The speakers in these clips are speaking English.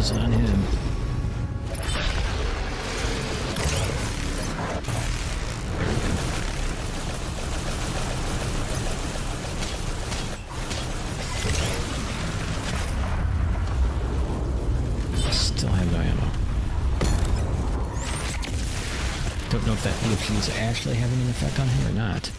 is on him. Still have no ammo. Don't know if that EFP is actually having an effect on him or not.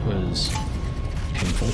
was painful.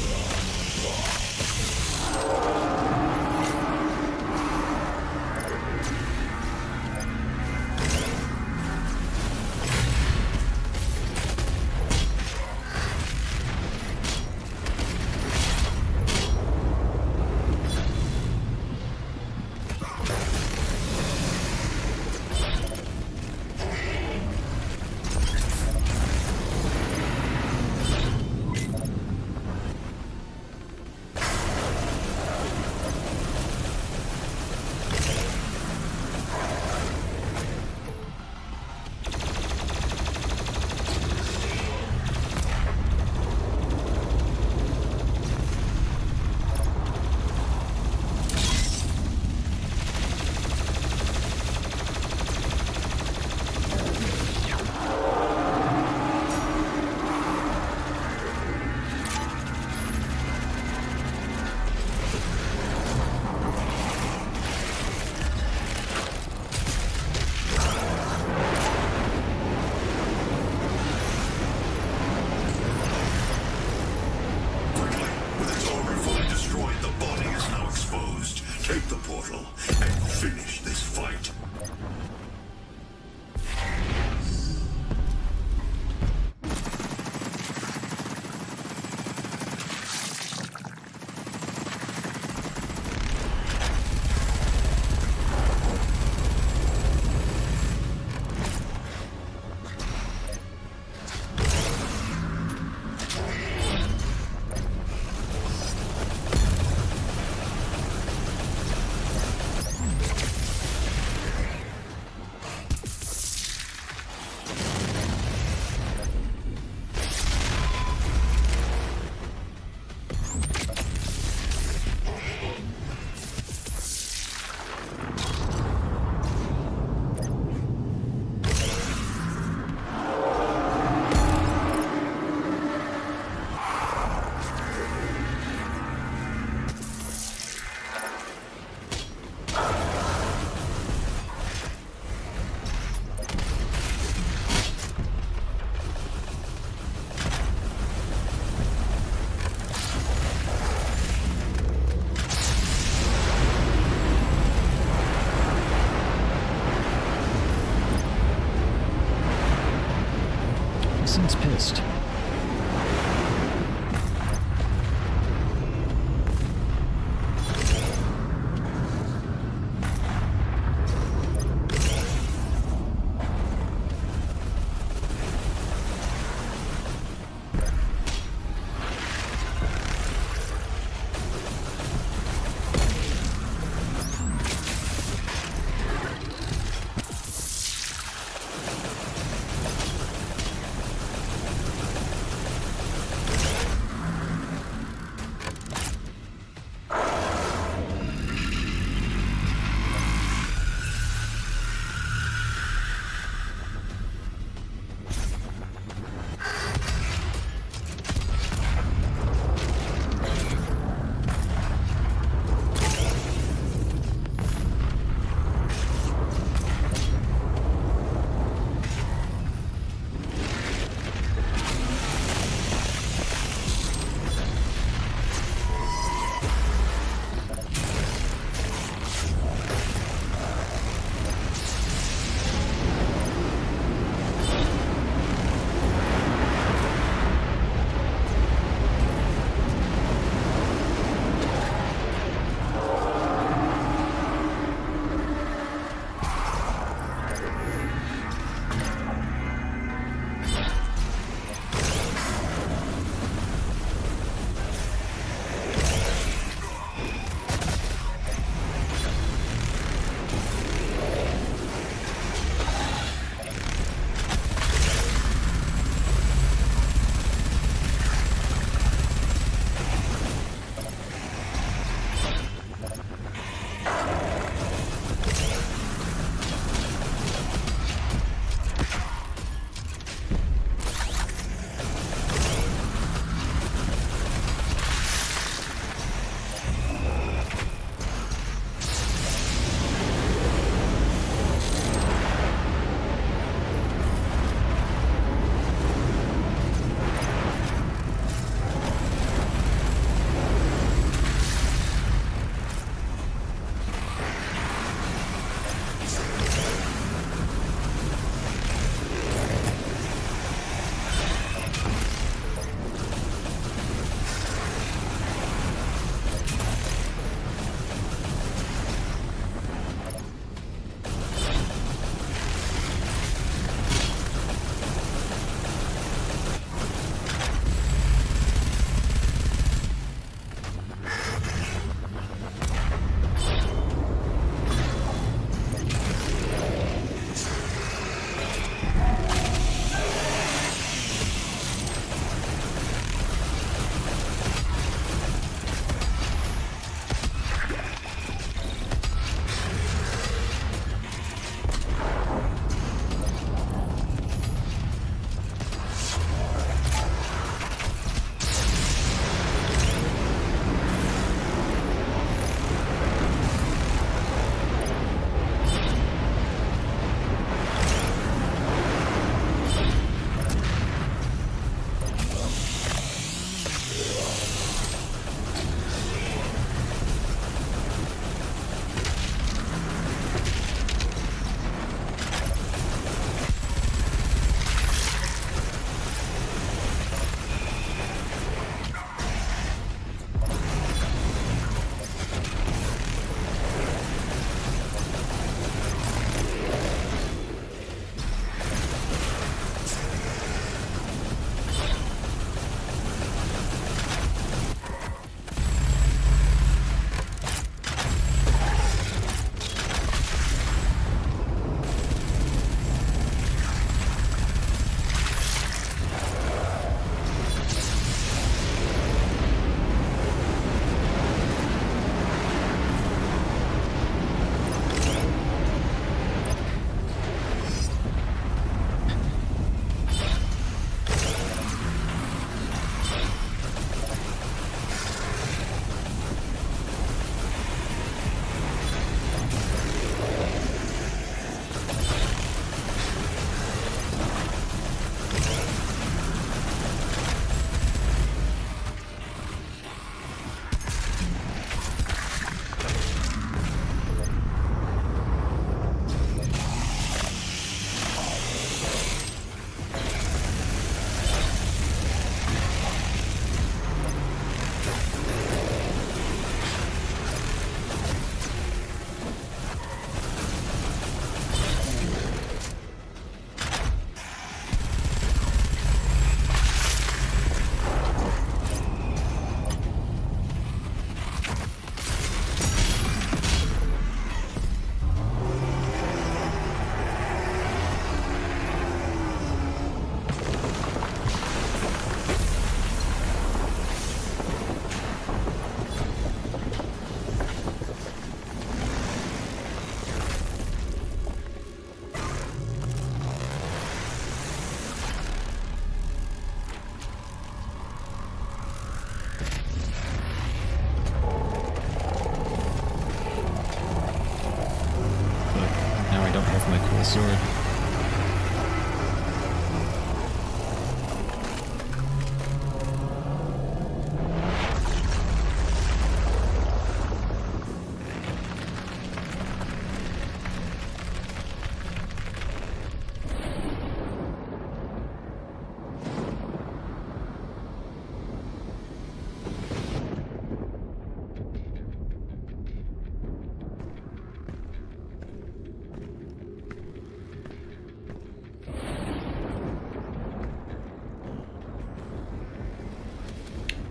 Seems pissed.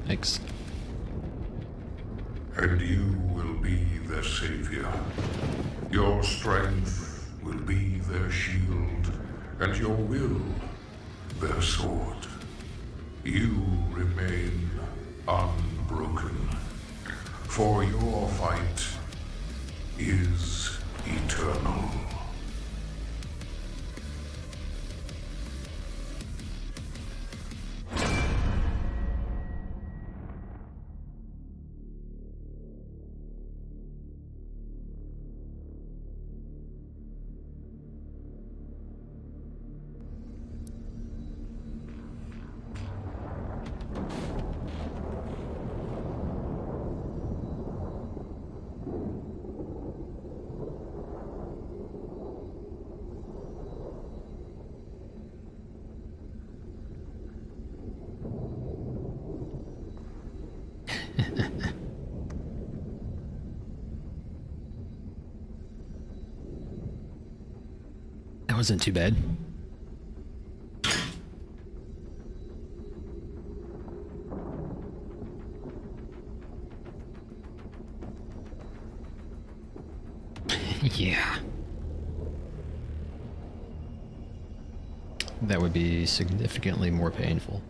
Thanks. And you will be their savior. Your strength will be their shield, and your will their sword. You remain unbroken, for your fight is eternal. That wasn't too bad. Yeah. That would be significantly more painful.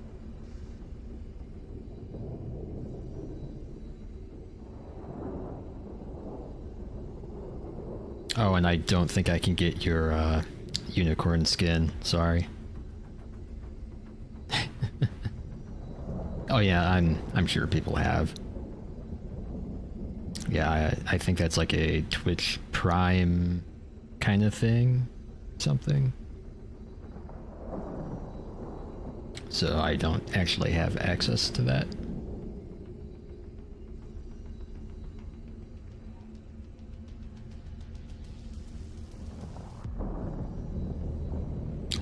Oh, and I don't think I can get your unicorn skin. Sorry. Oh yeah, I'm sure people have. Yeah, I think that's like a Twitch Prime kind of thing, something. So I don't actually have access to that.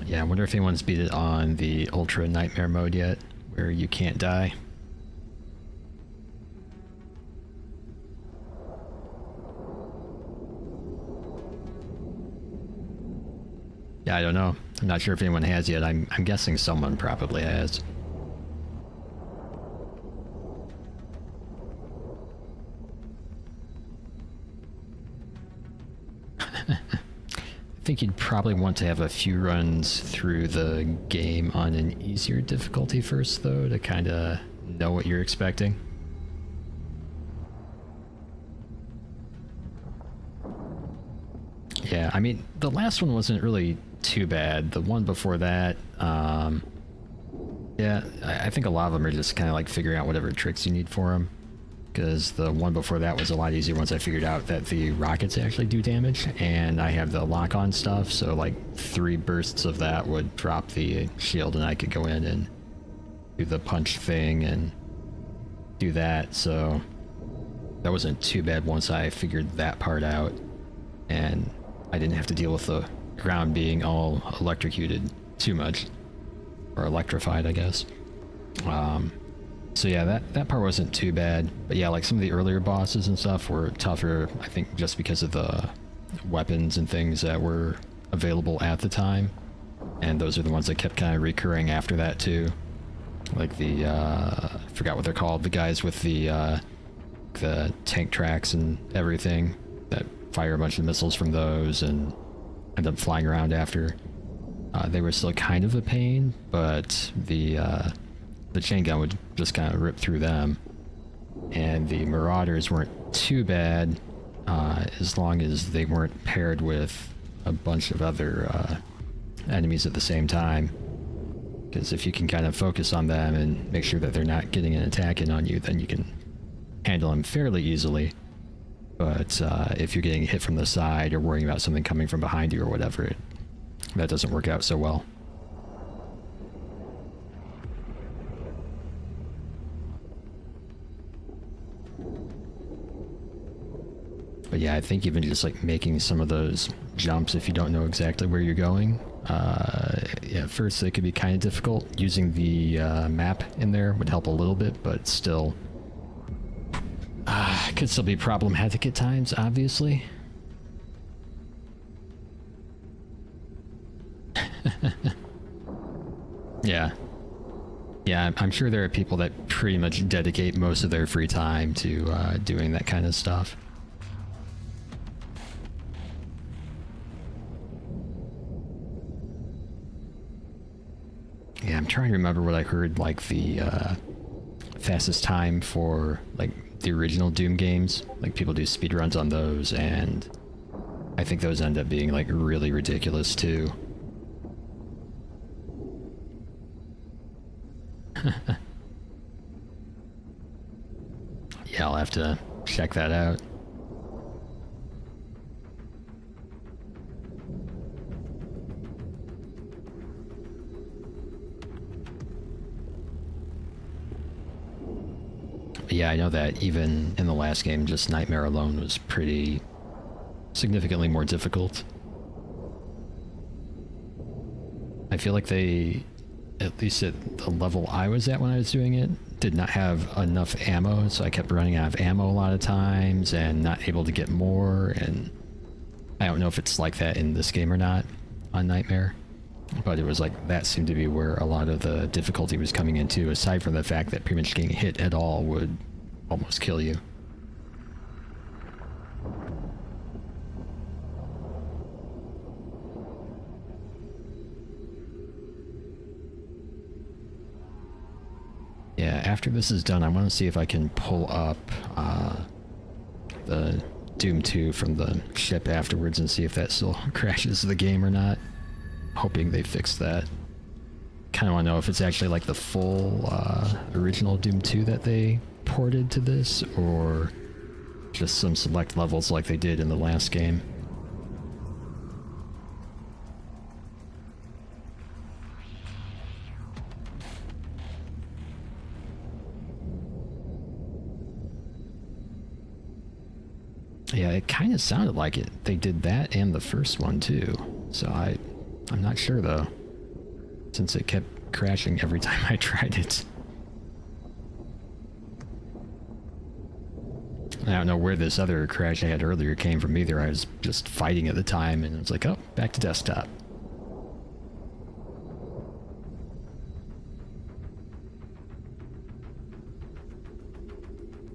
Yeah, I wonder if anyone's beat it on the Ultra Nightmare mode yet, where you can't die. Yeah, I don't know. I'm not sure if anyone has yet. I'm guessing someone probably has. I think you'd probably want to have a few runs through the game on an easier difficulty first, though, to kind of know what you're expecting. Yeah, I mean, the last one wasn't really too bad. The one before that, yeah, I think a lot of them are just kind of like figuring out whatever tricks you need for them. Because the one before that was a lot easier once I figured out that the rockets actually do damage, and I have the lock-on stuff, so like 3 bursts of that would drop the shield and I could go in and do the punch thing and do that, so that wasn't too bad once I figured that part out, and I didn't have to deal with the ground being all electrocuted too much, or electrified, I guess. So yeah, that part wasn't too bad, but yeah, like some of the earlier bosses and stuff were tougher, I think just because of the weapons and things that were available at the time, and those are the ones that kept kind of recurring after that too. Like the, I forgot what they're called, the guys with the tank tracks and everything that fire a bunch of missiles from those and end up flying around after. They were still kind of a pain, but the chain gun would just kind of rip through them, and the marauders weren't too bad as long as they weren't paired with a bunch of other enemies at the same time, because if you can kind of focus on them and make sure that they're not getting an attack in on you, then you can handle them fairly easily. But if you're getting hit from the side or worrying about something coming from behind you or whatever, that doesn't work out so well. But yeah, I think even just like making some of those jumps, if you don't know exactly where you're going, yeah, at first they could be kind of difficult. Using the map in there would help a little bit, but still could still be problematic at times, obviously. Yeah. Yeah, I'm sure there are people that pretty much dedicate most of their free time to doing that kind of stuff. Yeah, I'm trying to remember what I heard, like the fastest time for like the original Doom games. Like people do speedruns on those, and I think those end up being like really ridiculous too. Yeah, I'll have to check that out. Yeah, I know that even in the last game, just Nightmare alone was pretty significantly more difficult. I feel like they, at least at the level I was at when I was doing it, did not have enough ammo, so I kept running out of ammo a lot of times and not able to get more, and I don't know if it's like that in this game or not on Nightmare, but it was like that seemed to be where a lot of the difficulty was coming into, aside from the fact that pretty much getting hit at all would almost kill you. Yeah, after this is done, I want to see if I can pull up the Doom 2 from the ship afterwards and see if that still crashes the game or not. Hoping they fixed that. Kind of want to know if it's actually like the full original Doom 2 that they ported to this, or just some select levels like they did in the last game. Yeah, it kind of sounded like it. They did that and the first one too. So I'm not sure though, since it kept crashing every time I tried it. I don't know where this other crash I had earlier came from either. I was just fighting at the time and it was like, oh, back to desktop.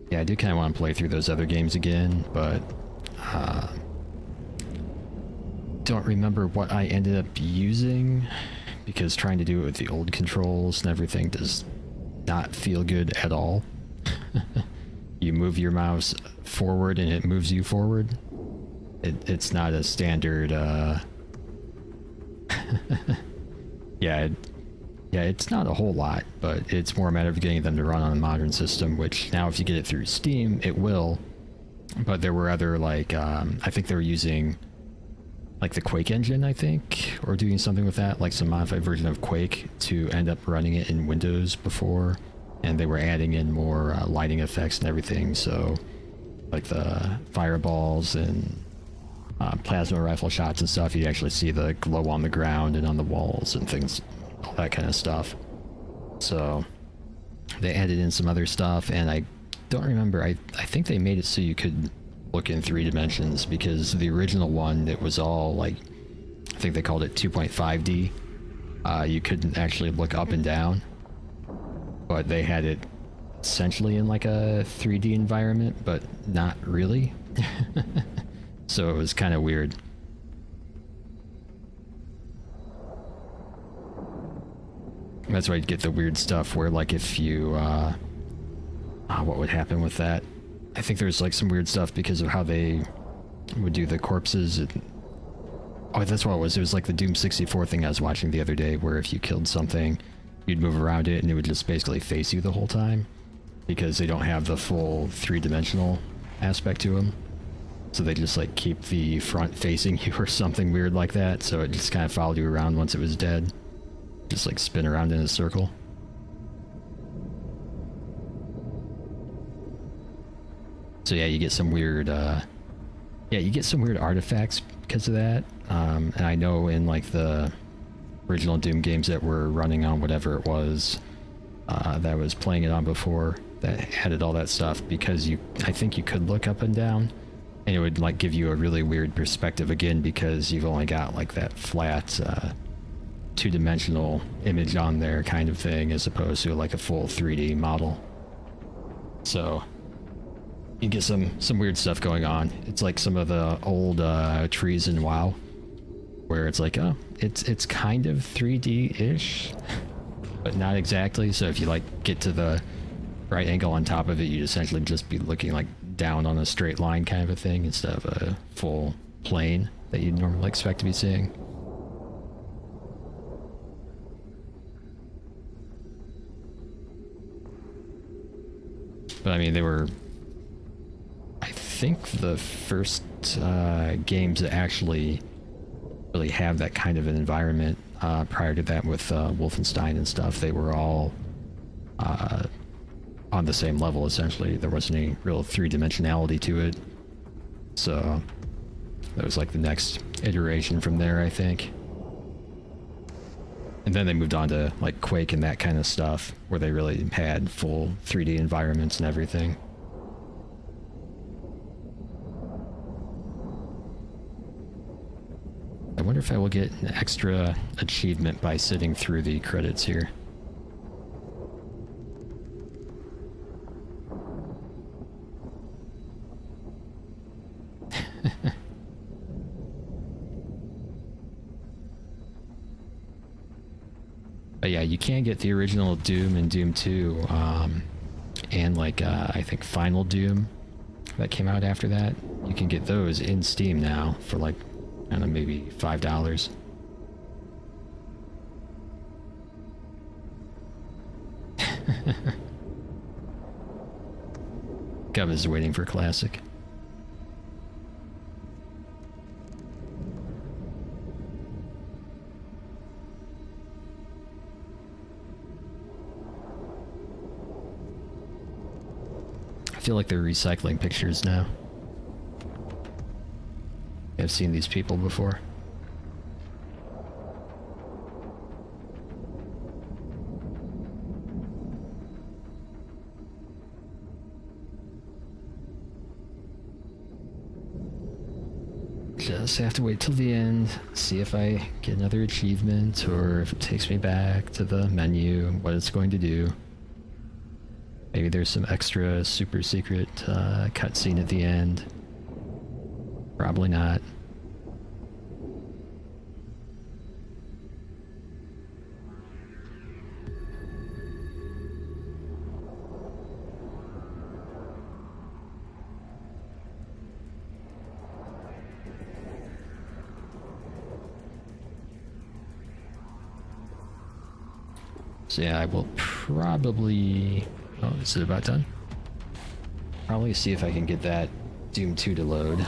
Yeah, I do kind of want to play through those other games again, but don't remember what I ended up using, because trying to do it with the old controls and everything does not feel good at all. You move your mouse forward and it moves you forward. It's not a standard yeah, it's not a whole lot, but it's more a matter of getting them to run on a modern system, which now if you get it through Steam, it will. But there were other, like, I think they were using, like, the Quake engine, I think, or doing something with that, like some modified version of Quake to end up running it in Windows before, and they were adding in more lighting effects and everything, so, like the fireballs and plasma rifle shots and stuff, you'd actually see the glow on the ground and on the walls and things, all that kind of stuff. So they added in some other stuff, and I don't remember, I think they made it so you could look in 3 dimensions, because the original one, it was all like, I think they called it 2.5D. You couldn't actually look up and down, but they had it essentially in like a 3D environment, but not really. So it was kind of weird. That's why you'd get the weird stuff where, like, if you, what would happen with that? I think there's, like, some weird stuff because of how they would do the corpses. Oh, that's what it was. It was like the Doom 64 thing I was watching the other day, where if you killed something, you'd move around it and it would just basically face you the whole time, because they don't have the full 3-dimensional aspect to them. So they just, like, keep the front facing you or something weird like that, so it just kind of followed you around once it was dead. Just, like, spin around in a circle. So yeah, you get some weird, you get some weird artifacts because of that. And I know in, like, the original Doom games that were running on whatever it was that I was playing it on before, that added all that stuff, because I think you could look up and down, and it would, like, give you a really weird perspective again, because you've only got, like, that flat two-dimensional image on there kind of thing, as opposed to like a full 3D model. So you get some weird stuff going on. It's like some of the old trees in WoW, where it's like, oh, it's kind of 3D-ish, but not exactly. So if you like get to the right angle on top of it, you'd essentially just be looking like down on a straight line kind of a thing, instead of a full plane that you'd normally expect to be seeing. But I mean, they were, I think, the first games that actually really have that kind of an environment. Prior to that, with Wolfenstein and stuff, they were all on the same level, essentially. There wasn't any real three-dimensionality to it. So that was like the next iteration from there, I think. And then they moved on to like Quake and that kind of stuff, where they really had full 3D environments and everything. I wonder if I will get an extra achievement by sitting through the credits here. But yeah, you can get the original Doom and Doom 2, and like, I think Final Doom that came out after that. You can get those in Steam now for like, I don't know, maybe $5. Gov is waiting for Classic. I feel like they're recycling pictures now. I've seen these people before. Just have to wait till the end, see if I get another achievement, or if it takes me back to the menu, what it's going to do. Maybe there's some extra super secret cutscene at the end. Probably not. So yeah, I will probably... Oh, is it about done? Probably see if I can get that Doom 2 to load.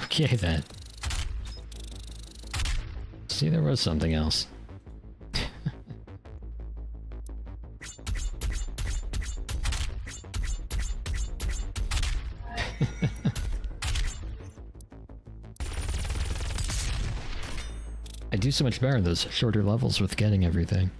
Okay then. See, there was something else. I do so much better in those shorter levels with getting everything.